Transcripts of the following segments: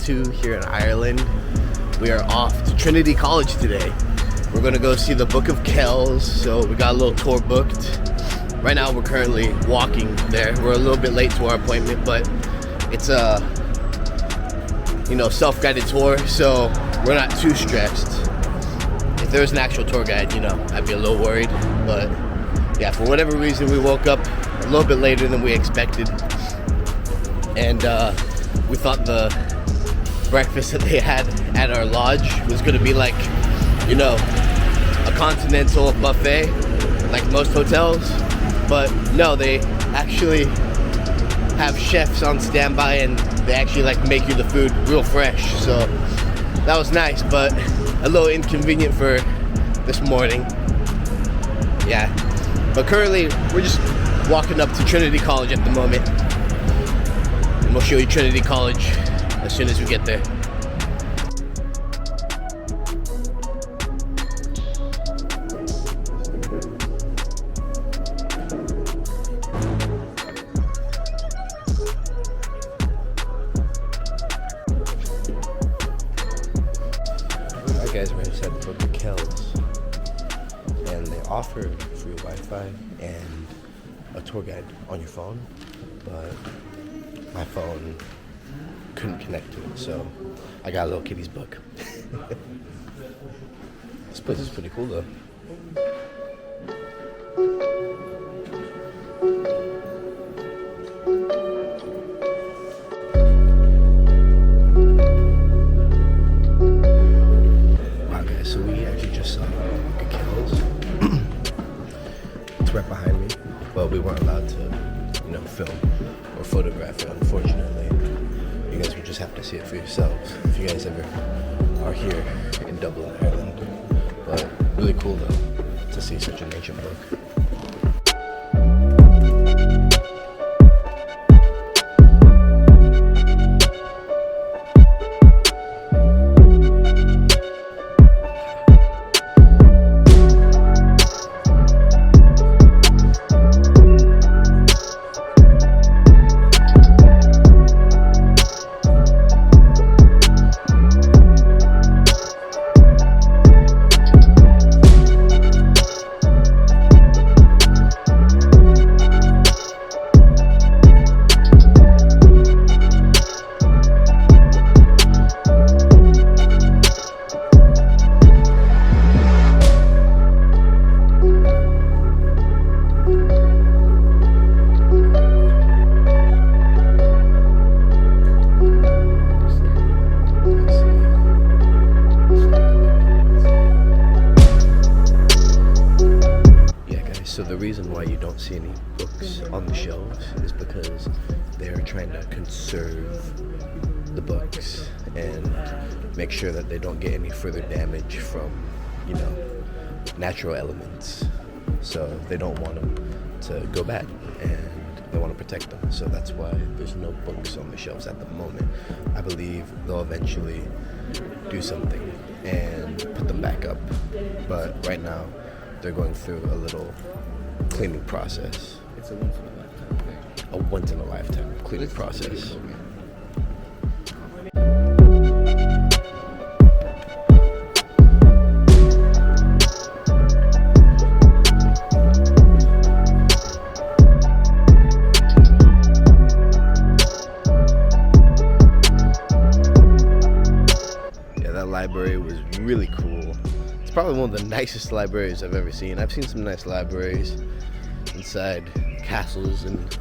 to here in Ireland. We are off to Trinity College today. We're gonna go see the Book of Kells, so we got a little tour booked. Right now we're currently walking there. We're a little bit late to our appointment, but it's a self-guided tour, so we're not too stressed. If there was an actual tour guide, I'd be a little worried, but yeah, for whatever reason we woke up a little bit later than we expected, and we thought the breakfast that they had at our lodge was going to be like, a continental buffet like most hotels, but no, they actually have chefs on standby and they actually make you the food real fresh, so that was nice, but a little inconvenient for this morning. Yeah, but currently we're just walking up to Trinity College at the moment, and we'll show you Trinity College as soon as we get there. Alright guys, we're inside the Book of Kells, and they offer free Wi-Fi and a tour guide on your phone, but my phone couldn't connect to it, so I got a little kiddie's book. This place is pretty cool though. Wow guys, so we actually just saw the Book of Kells. It's right behind me, but we weren't allowed to film or photograph it, unfortunately. You guys will just have to see it for yourselves if you guys ever are here in Dublin, Ireland. But really cool though to see such an ancient book. So the reason why you don't see any books on the shelves is because they're trying to conserve the books and make sure that they don't get any further damage from, natural elements. So they don't want them to go bad and they want to protect them. So that's why there's no books on the shelves at the moment. I believe they'll eventually do something and put them back up. But right now, they're going through a little cleaning process. It's a once-in-a-lifetime thing. A once-in-a-lifetime cleaning process. Yeah, that library was really cool. Probably one of the nicest libraries I've ever seen. I've seen some nice libraries inside castles and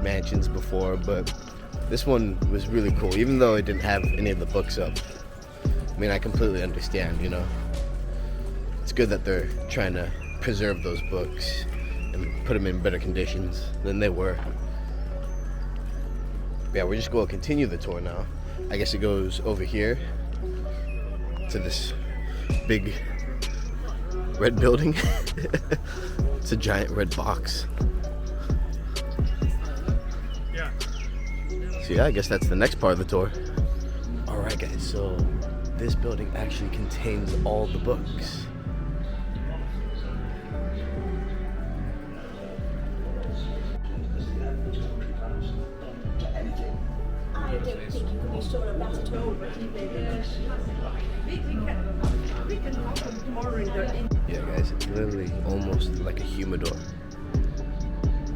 mansions before, but this one was really cool, even though it didn't have any of the books up. I mean, I completely understand, It's good that they're trying to preserve those books and put them in better conditions than they were. Yeah, we're just going to continue the tour now. I guess it goes over here to this big red building. It's a giant red box. So yeah, I guess that's the next part of the tour. Alright guys, so this building actually contains all the books. I don't think you can be sure of that at all. literally almost like a humidor,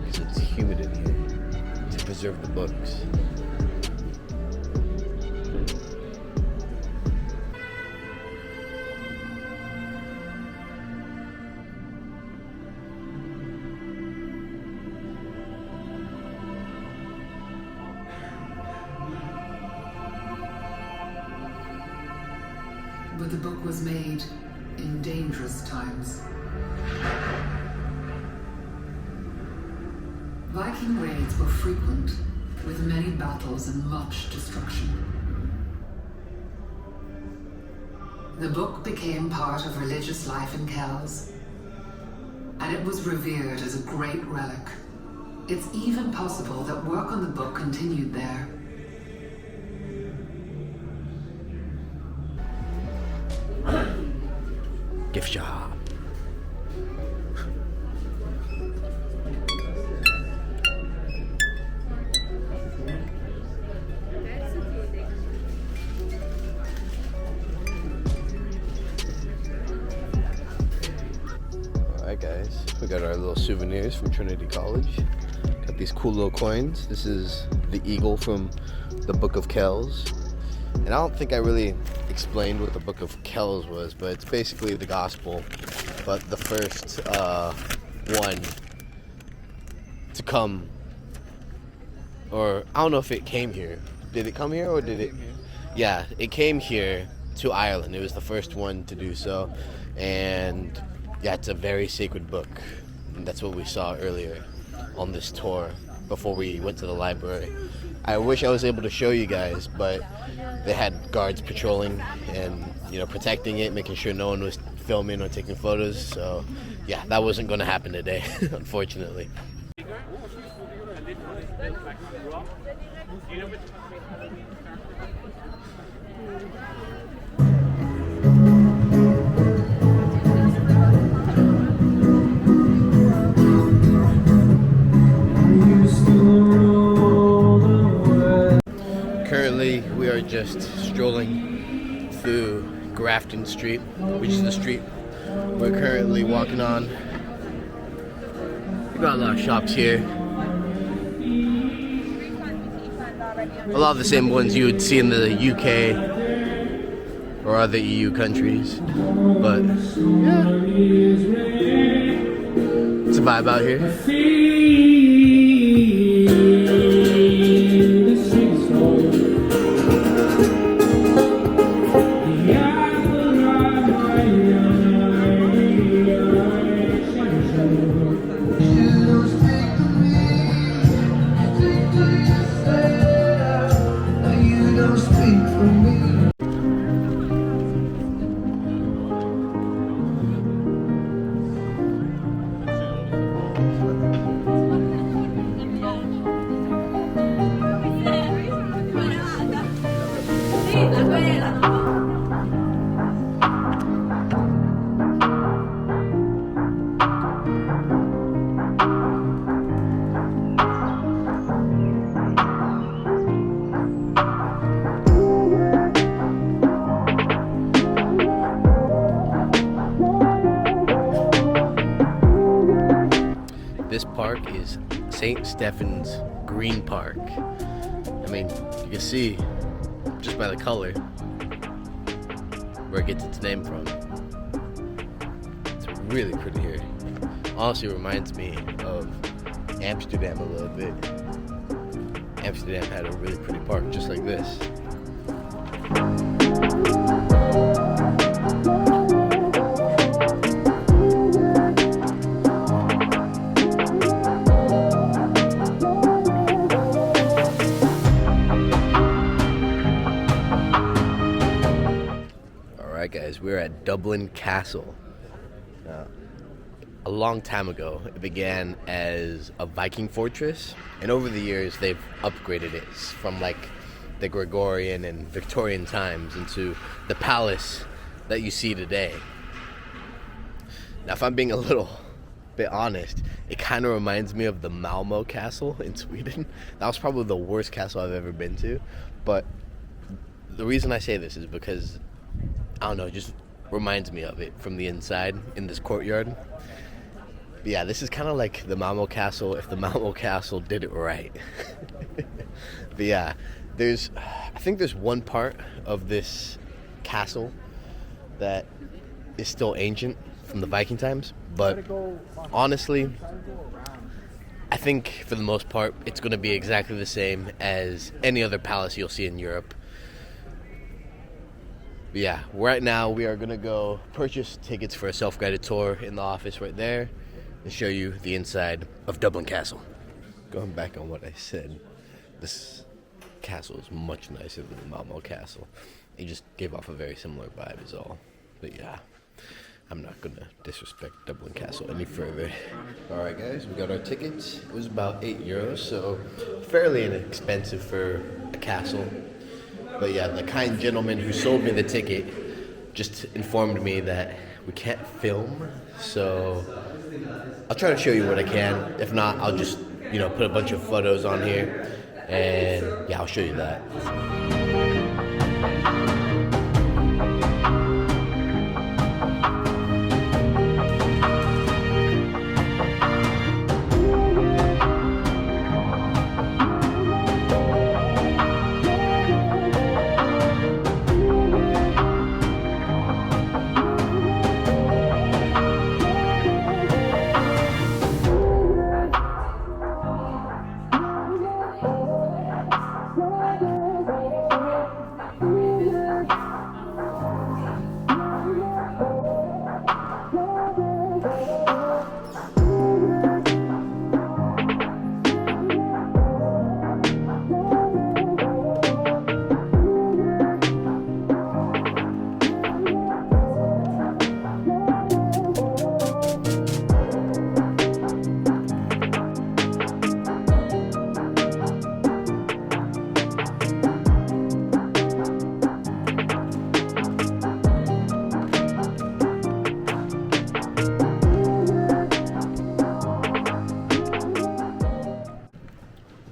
because it's humid in here to preserve the books. But the book was made in dangerous times. Viking raids were frequent, with many battles and much destruction. The book became part of religious life in Kells, and it was revered as a great relic. It's even possible that work on the book continued there. Gift shop. Alright guys, we got our little souvenirs from Trinity College. Got these cool little coins. This is the eagle from the Book of Kells. And I don't think I really explained what the Book of Kells was, but it's basically the gospel, but the first one to come, or I don't know if it came here. Did it come here or did it? Yeah, it came here to Ireland. It was the first one to do so, and yeah, it's a very sacred book. And that's what we saw earlier on this tour before we went to the library. I wish I was able to show you guys, but they had guards patrolling and, you know, protecting it, making sure no one was filming or taking photos. So yeah, that wasn't going to happen today, unfortunately. Currently, we are just strolling through Grafton Street, which is the street we're currently walking on. We got a lot of shops here. A lot of the same ones you would see in the UK or other EU countries. But yeah, it's a vibe out here. This park is St. Stephen's Green Park. I mean, you can see just by the color where it gets its name from. It's really pretty here. Honestly, reminds me of Amsterdam a little bit. Amsterdam had a really pretty park just like this. Alright guys, we're at Dublin Castle. Now, a long time ago, it began as a Viking fortress, and over the years they've upgraded it from like the Gregorian and Victorian times into the palace that you see today. Now, if I'm being a little bit honest, it kind of reminds me of the Malmo Castle in Sweden. That was probably the worst castle I've ever been to, but the reason I say this is because, I don't know, just reminds me of it from the inside in this courtyard. But yeah, this is kind of like the Malmo Castle if the Malmo Castle did it right. But yeah, I think there's one part of this castle that is still ancient from the Viking times, but honestly, I think for the most part it's going to be exactly the same as any other palace you'll see in Europe. But yeah, right now we are going to go purchase tickets for a self-guided tour in the office right there and show you the inside of Dublin Castle. Going back on what I said, this castle is much nicer than the Malmo Castle. It just gave off a very similar vibe is all. But yeah, I'm not going to disrespect Dublin Castle any further. Alright guys, we got our tickets. It was about €8, so fairly inexpensive for a castle. But yeah, the kind gentleman who sold me the ticket just informed me that we can't film, so I'll try to show you what I can. If not, I'll just, put a bunch of photos on here, and yeah, I'll show you that.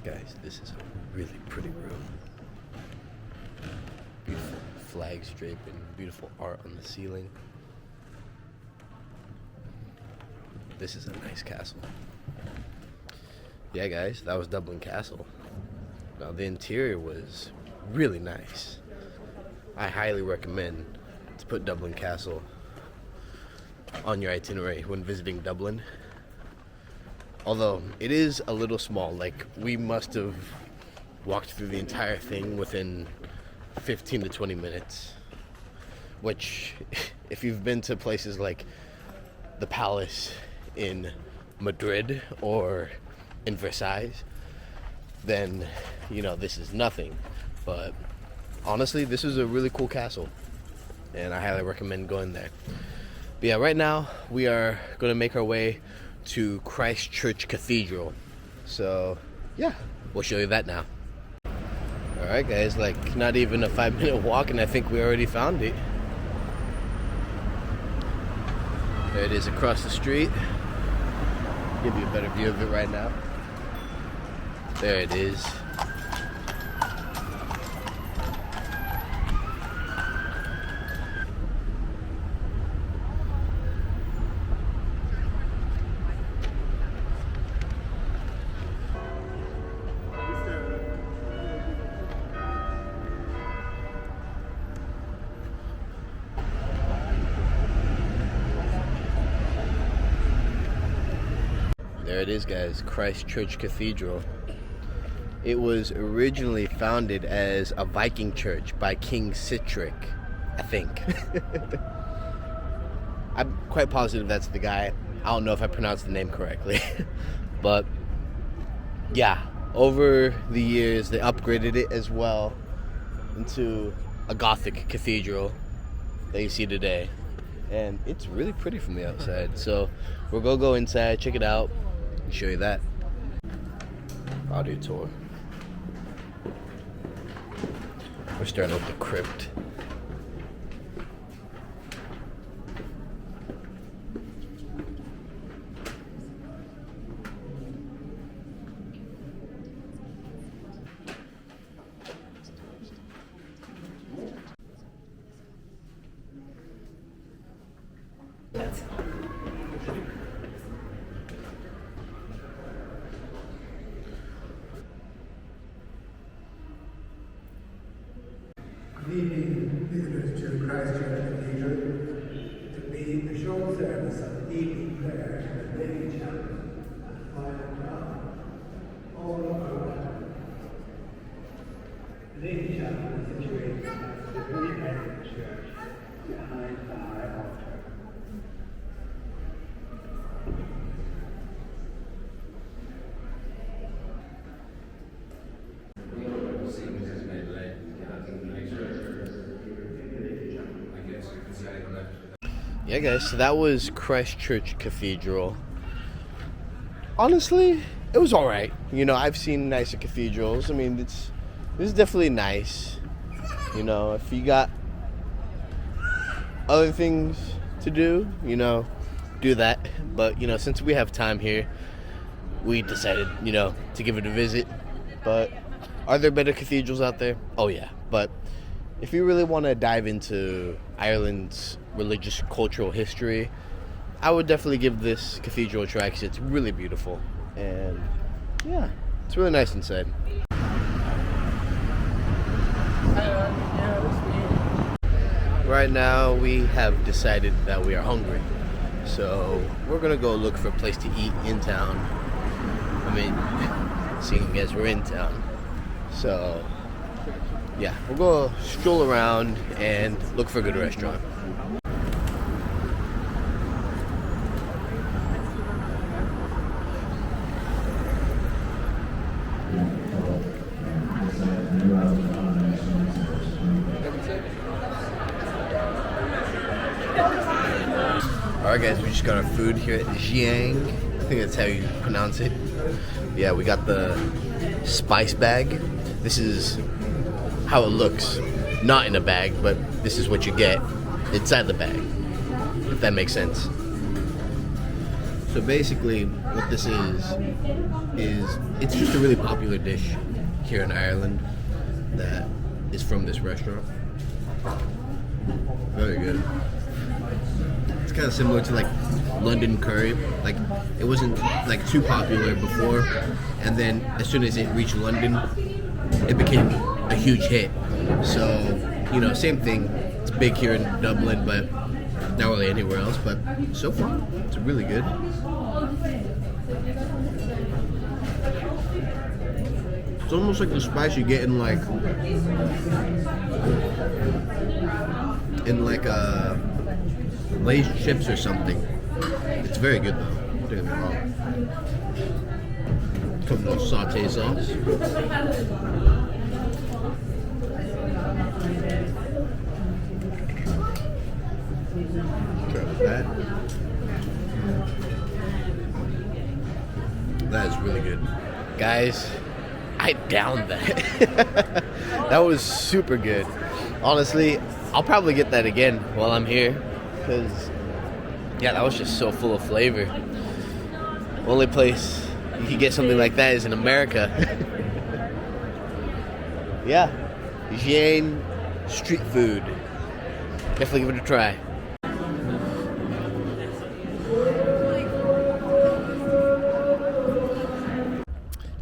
Guys, this is a really pretty room. Beautiful flags draping, beautiful art on the ceiling. This is a nice castle. Yeah guys, that was Dublin Castle. Now the interior was really nice. I highly recommend to put Dublin Castle on your itinerary when visiting Dublin. Although it is a little small, like we must have walked through the entire thing within 15 to 20 minutes. Which, if you've been to places like the Palace in Madrid or in Versailles, then, this is nothing. But honestly, this is a really cool castle, and I highly recommend going there. But yeah, right now we are going to make our way to Christ Church Cathedral. So yeah, we'll show you that now. Alright guys, like not even a 5-minute walk and I think we already found it. There it is across the street. Give you a better view of it right now. There it is. There it is, guys, Christ Church Cathedral. It was originally founded as a Viking church by King Sitrick, I think. I'm quite positive that's the guy. I don't know if I pronounced the name correctly. But yeah, over the years they upgraded it as well into a Gothic cathedral that you see today. And it's really pretty from the outside. So we're gonna go inside, check it out, and show you that. Audio tour. We're starting with the crypt. Good evening, visitors to Christ Church Cathedral. To be the short service of evening prayer at the Lady Chapel at 5 o'clock. All are welcome. The Lady Chapel is situated at the very back of the church, behind the high altar. Yeah, guys, so that was Christ Church Cathedral. Honestly, it was alright. You know, I've seen nicer cathedrals. I mean, this is definitely nice. You know, if you got other things to do, you know, do that. But, you know, since we have time here, we decided, you know, to give it a visit. But are there better cathedrals out there? Oh, yeah. But if you really want to dive into Ireland's religious cultural history, I would definitely give this cathedral a try because it's really beautiful. And yeah, it's really nice inside. Right now we have decided that we are hungry, so we're gonna go look for a place to eat in town. I mean, seeing as we're in town, so yeah, we'll go stroll around and look for a good restaurant. Alright guys, we just got our food here at Jiang. I think that's how you pronounce it. Yeah, we got the spice bag. This is how it looks. Not in a bag, but this is what you get inside the bag. If that makes sense. So basically, what this is it's just a really popular dish here in Ireland that is from this restaurant. Very good. It's kind of similar to like London curry. Like it wasn't like too popular before, and then as soon as it reached London, it became a huge hit. So, you know, same thing. It's big here in Dublin, but not really anywhere else. But so far, it's really good. It's almost like the spice you get in like a Lay's chips or something. It's very good though. Don't get me wrong. Some little saute sauce. Try that is really good. Guys, I downed that. That was super good. Honestly, I'll probably get that again while I'm here. Because, yeah, that was just so full of flavor. Only place you can get something like that is in America. Yeah, Jiang street food. Definitely give it a try.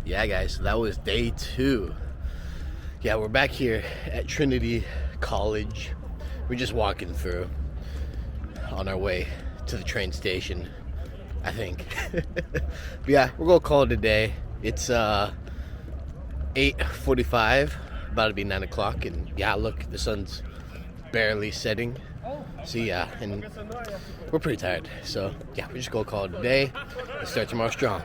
Yeah, guys, so that was day 2. Yeah, we're back here at Trinity College. We're just walking through on our way to the train station, I think. But yeah, we're gonna call it a day. It's 8:45, about to be 9 o'clock, and yeah, look, the sun's barely setting. So yeah, and we're pretty tired. So yeah, we're just gonna call it a day and start tomorrow strong.